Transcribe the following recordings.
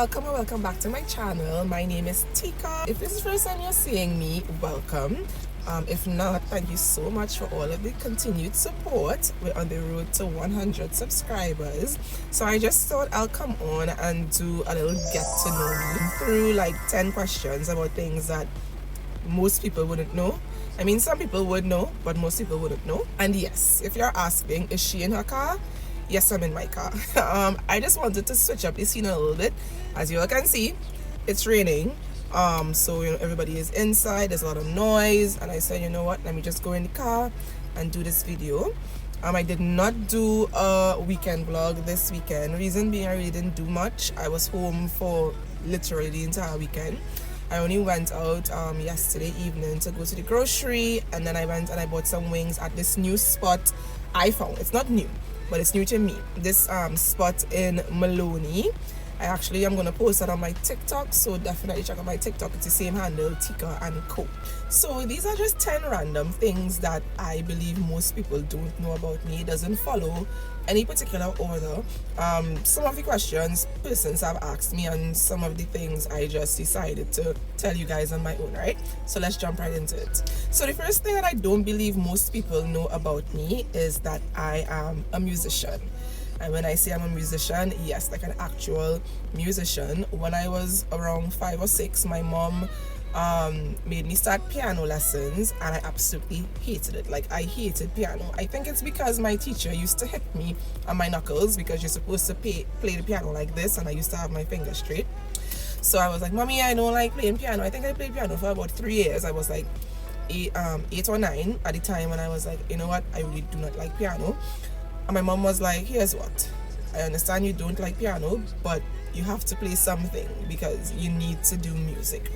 welcome or welcome back to my channel. My name is Tika. If this is the first time you're seeing me, welcome. If not, thank you so much for all of the continued support. We're on the road to 100 subscribers. So I just thought I'll come on and do a little get to know me through like 10 questions about things that most people wouldn't know. I mean, some people would know, but most people wouldn't know. And yes, if you're asking, is she in her car? Yes, I'm in my car. I just wanted to switch up the scene a little bit. As you all can see, it's raining. So everybody is inside, there's a lot of noise, and I said, you know what, let me just go in the car and do this video. I did not do a weekend vlog this weekend. Reason being, I really didn't do much. I was home for literally the entire weekend. I only went out yesterday evening to go to the grocery, and then I went and I bought some wings at this new spot I found. It's not new, but it's new to me. This spot in Maloney. I actually am going to post that on my TikTok, so definitely check out my TikTok. It's the same handle, Tika&Co. So these are just 10 random things that I believe most people don't know about me. It doesn't follow any particular order. Some of the questions persons have asked me, and some of the things I just decided to tell you guys on my own, right? So let's jump right into it. So the first thing that I don't believe most people know about me is that I am a musician. And when I say I'm a musician, yes, like an actual musician. When I was around 5 or 6, my mom made me start piano lessons, and I absolutely hated it. Like, I hated piano. I think it's because my teacher used to hit me on my knuckles, because you're supposed to play the piano like this, and I used to have my fingers straight. So I was like, Mommy, I don't like playing piano. I think I played piano for about 3 years. I was like 8 or 9 at the time, when I was like, you know what, I really do not like piano. And my mom was like, here's what, I understand you don't like piano, but you have to play something because you need to do music.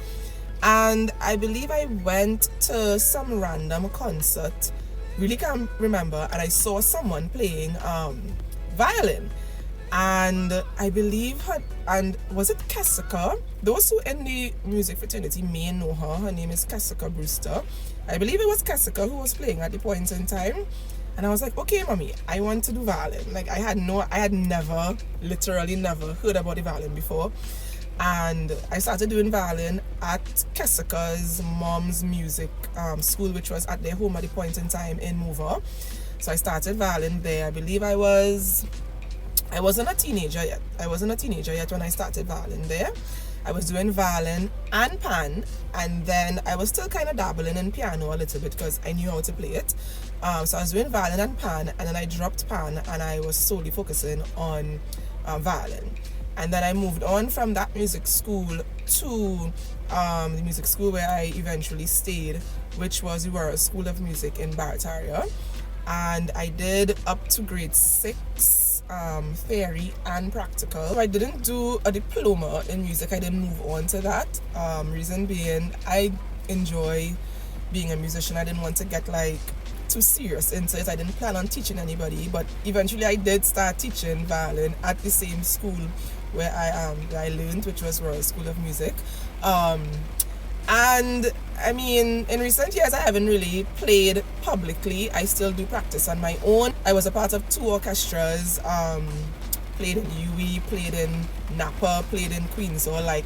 And I believe I went to some random concert, really can't remember, and I saw someone playing violin. And I believe her, and was it Kessica? Those who in the music fraternity may know her. Her name is Kessica Brewster. I believe it was Kessica who was playing at the point in time. And I was like, okay, Mommy, I want to do violin. Like, I had never, literally never heard about the violin before. And I started doing violin at Kessica's mom's music school, which was at their home at the point in time in Mover. So I started violin there. I believe I wasn't a teenager yet. I wasn't a teenager yet when I started violin there. I was doing violin and pan, and then I was still kind of dabbling in piano a little bit because I knew how to play it. So I was doing violin and pan, and then I dropped pan, and I was solely focusing on violin. And then I moved on from that music school to the music school where I eventually stayed, which was the Royal School of Music in Barataria. And I did up to grade 6. Theory and practical. I didn't do a diploma in music. I didn't move on to that. Reason being, I enjoy being a musician. I didn't want to get like too serious into it. I didn't plan on teaching anybody, but eventually I did start teaching violin at the same school where I learned, which was Royal School of Music. And I mean, in recent years, I haven't really played publicly. I still do practice on my own. I was a part of 2 orchestras, played in UWI, played in Napa, played in Queens. So like,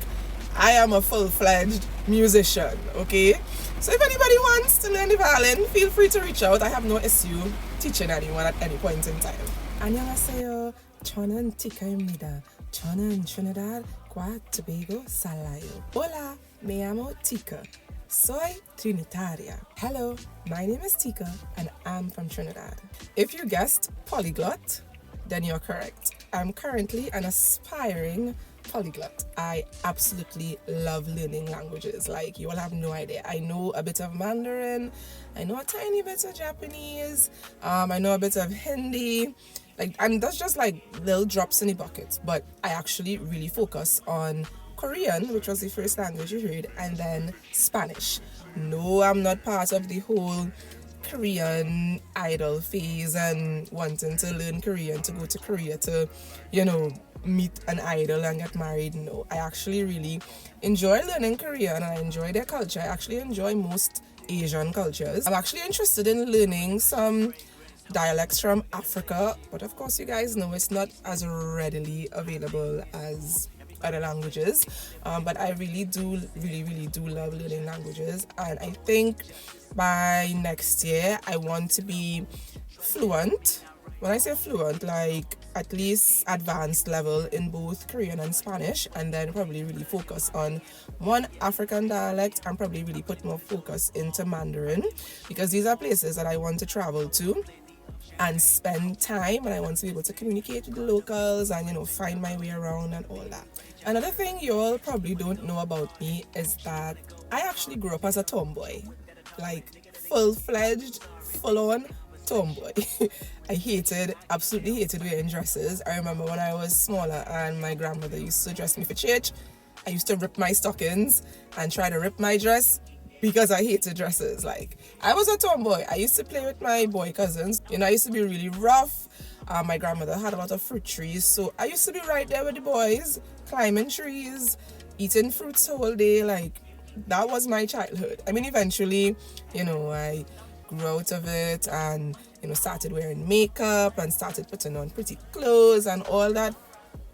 I am a full-fledged musician, okay? So if anybody wants to learn the violin, feel free to reach out. I have no issue teaching anyone at any point in time. 안녕하세요. 저는 Tika입니다. 저는 Trinidad과 Tobago 살아요. Hola, me llamo Tika. Soy Trinitaria. Hello, my name is Tika, and I'm from Trinidad. If you guessed polyglot, then you're correct. I'm currently an aspiring polyglot. I absolutely love learning languages. Like, you all have no idea. I know a bit of Mandarin. I know a tiny bit of Japanese. I know a bit of Hindi. Like, and that's just like little drops in the bucket. But I actually really focus on Korean, which was the first language you heard, and then Spanish. No, I'm not part of the whole Korean idol phase and wanting to learn Korean to go to Korea to, meet an idol and get married. No, I actually really enjoy learning Korean, and I enjoy their culture. I actually enjoy most Asian cultures. I'm actually interested in learning some dialects from Africa, but of course you guys know it's not as readily available as other languages, but I really do love learning languages, and I think by next year I want to be fluent. When I say fluent, like at least advanced level in both Korean and Spanish, and then probably really focus on one African dialect and probably really put more focus into Mandarin, because these are places that I want to travel to and spend time, and I want to be able to communicate with the locals and, you know, find my way around and all that. Another thing you all probably don't know about me is that I actually grew up as a tomboy, like full-fledged, full-on tomboy. I absolutely hated wearing dresses. I remember when I was smaller and my grandmother used to dress me for church, I used to rip my stockings and try to rip my dress because I hated dresses. Like, I was a tomboy. I used to play with my boy cousins. You know, I used to be really rough. My grandmother had a lot of fruit trees, so I used to be right there with the boys, climbing trees, eating fruits all day. Like, that was my childhood. I mean, eventually, you know, I grew out of it and, you know, started wearing makeup and started putting on pretty clothes and all that.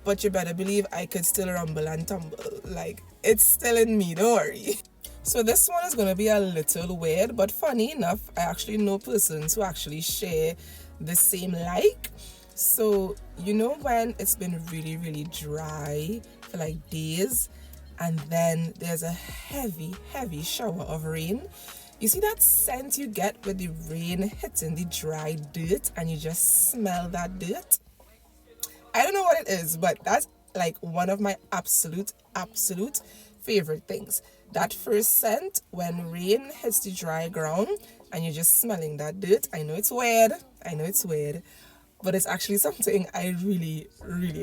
But you better believe I could still rumble and tumble. Like, it's still in me, don't worry. So this one is going to be a little weird, but funny enough, I actually know persons who actually share the same like. So, you know, when it's been really dry for like days, and then there's a heavy shower of rain. You see that scent you get with the rain hitting the dry dirt, and you just smell that dirt? I don't know what it is, but that's like one of my absolute favorite things. That first scent when rain hits the dry ground and you're just smelling that dirt. I know it's weird, but it's actually something I really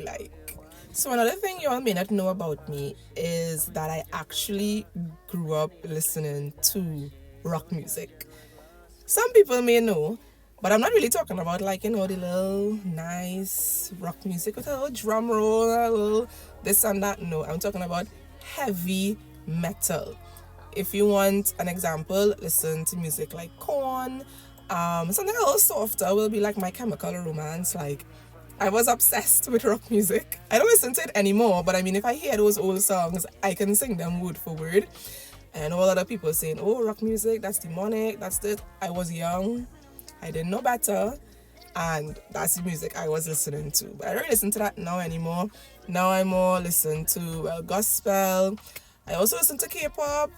like. So another thing you all may not know about me is that I actually grew up listening to rock music. Some people may know, but I'm not really talking about, like, you know, the little nice rock music with a little drum roll, a little this and that. No, I'm talking about heavy metal. If you want an example, listen to music like Korn. Something a little softer will be like My Chemical Romance. Like, I was obsessed with rock music. I don't listen to it anymore, but I mean, if I hear those old songs, I can sing them word for word. And all other people saying, oh, rock music, that's demonic, that's it. I was young, I didn't know better, and that's the music I was listening to. But I don't listen to that now anymore. Now I more listen to gospel. I also listen to K-pop,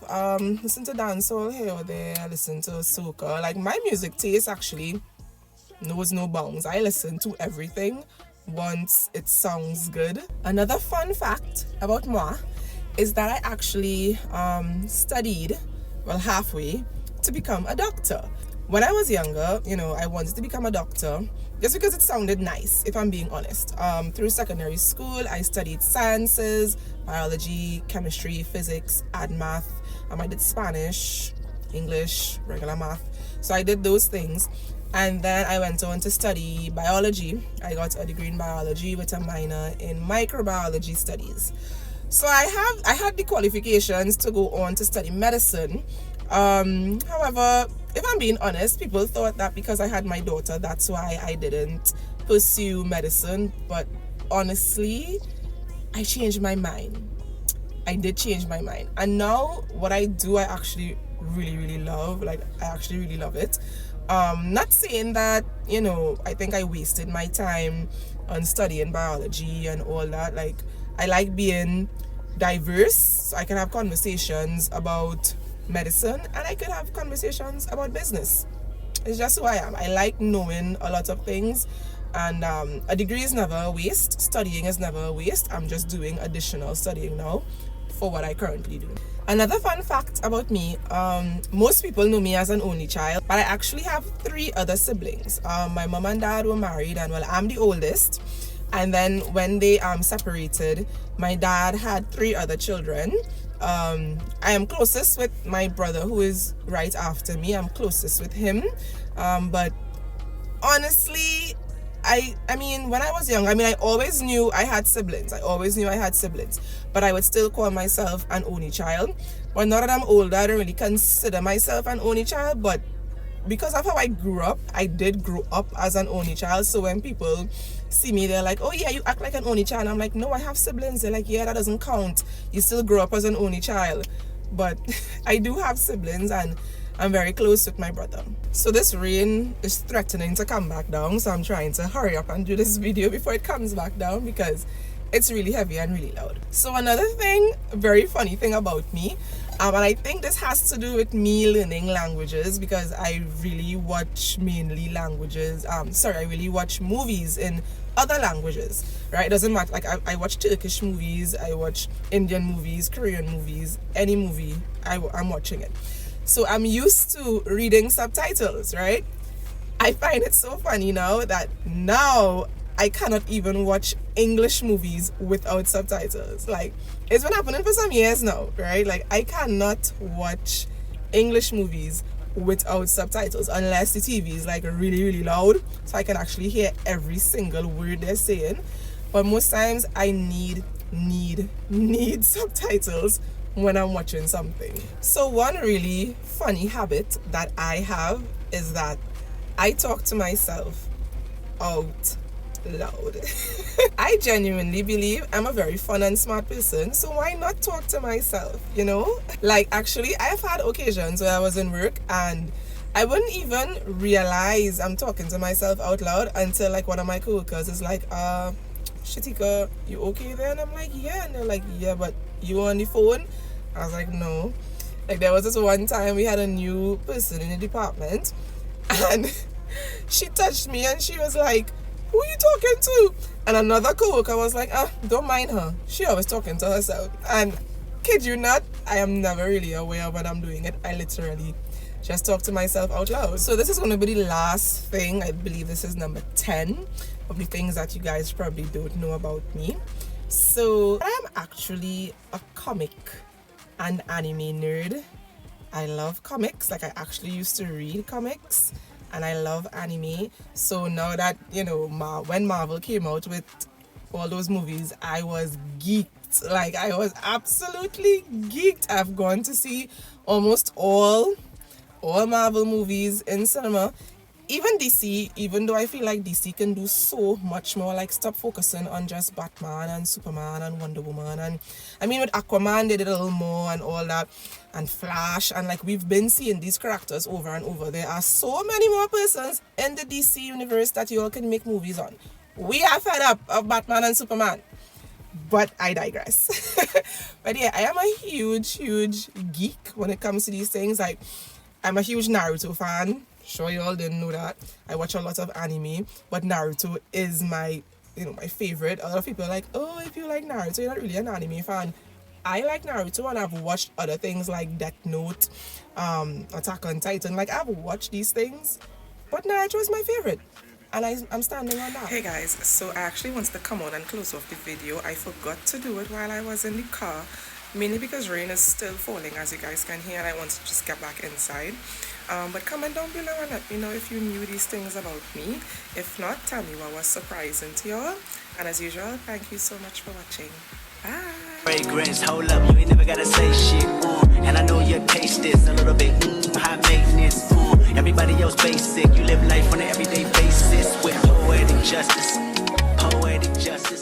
listen to dancehall here or there, listen to soca. Like, my music taste actually knows no bounds. I listen to everything once it sounds good. Another fun fact about moi is that I actually studied, well, halfway, to become a doctor. When I was younger, you know, I wanted to become a doctor just because it sounded nice, if I'm being honest. Through secondary school, I studied sciences, biology, chemistry, physics, math. I did Spanish, English, regular math. So I did those things. And then I went on to study biology. I got a degree in biology with a minor in microbiology studies. So I had the qualifications to go on to study medicine. However, if I'm being honest, people thought that because I had my daughter, that's why I didn't pursue medicine. But honestly, I changed my mind. I did change my mind. And now what I do, I actually really love. Like, I actually really love it. Not saying that, you know, I think I wasted my time on studying biology and all that. Like, I like being diverse, so I can have conversations about medicine and I could have conversations about business. It's just who I am. I like knowing a lot of things, and a degree is never a waste. Studying is never a waste. I'm just doing additional studying now for what I currently do. Another fun fact about me, most people know me as an only child, but I actually have 3 other siblings. My mom and dad were married, and well, I'm the oldest. And then when they separated, my dad had 3 other children. I am closest with my brother, who is right after me. I'm closest with him. But honestly, I mean, when I was young, I always knew I had siblings. But I would still call myself an only child. But now that I'm older, I don't really consider myself an only child. But because of how I grew up, I did grow up as an only child. So when people see me, they're like, oh yeah, you act like an only child. I'm like, no, I have siblings. They're like, yeah, that doesn't count. You still grow up as an only child. But I do have siblings, and I'm very close with my brother. So this rain is threatening to come back down, so I'm trying to hurry up and do this video before it comes back down because it's really heavy and really loud. So another thing, a very funny thing about me, and I think this has to do with me learning languages, because I really watch mainly languages, I really watch movies in other languages, right? It doesn't matter, like I watch Turkish movies, I watch Indian movies, Korean movies, any movie, I'm watching it. So I'm used to reading subtitles, right? I find it so funny now that now I cannot even watch English movies without subtitles. Like, it's been happening for some years now, right? Like, I cannot watch English movies without subtitles unless the TV is like really, really loud, so I can actually hear every single word they're saying. But most times I need subtitles when I'm watching something. So one really funny habit that I have is that I talk to myself out loud. I genuinely believe I'm a very fun and smart person, so why not talk to myself, you know? Like, actually, I've had occasions where I was in work and I wouldn't even realize I'm talking to myself out loud until like one of my coworkers is like, Tika, you okay there? And I'm like, yeah. And they're like, yeah, but you on the phone? I was like, no. Like, there was this one time we had a new person in the department, and she touched me and she was like, who are you talking to? And another coworker was like, don't mind her. She always talking to herself. And kid you not, I am never really aware when I'm doing it. I literally just talk to myself out loud. So this is going to be the last thing. I believe this is number 10 of the things that you guys probably don't know about me. So I am actually a comic and anime nerd. I love comics. Like, I actually used to read comics, and I love anime. So now that, you know, when Marvel came out with all those movies, I was geeked. Like, I was absolutely geeked. I've gone to see almost all Marvel movies in cinema. Even DC, even though I feel like DC can do so much more, like stop focusing on just Batman and Superman and Wonder Woman, and I mean with Aquaman they did a little more and all that, and Flash, and like we've been seeing these characters over and over. There are so many more persons in the DC universe that you all can make movies on. We are fed up of Batman and Superman, but I digress. But yeah, I am a huge geek when it comes to these things. Like, I'm a huge Naruto fan. Sure you all didn't know that. I watch a lot of anime, but Naruto is my favorite. A lot of people are like, oh, if you like Naruto, you're not really an anime fan. I like Naruto, and I've watched other things like Death Note, Attack on Titan. Like, I've watched these things, but Naruto is my favorite, and I'm standing on that. Hey guys, so I actually wanted to come on and close off the video. I forgot to do it while I was in the car, mainly because rain is still falling, as you guys can hear, and I wanted to just get back inside. But comment down below and let me know if you knew these things about me. If not, tell me what was surprising to y'all. And as usual, thank you so much for watching. Bye. Fragrance, hold up, you ain't never gotta say shit. And I know your taste is a little bit high maintenance. Everybody else basic, you live life on an everyday basis with poetic justice. Poetic justice.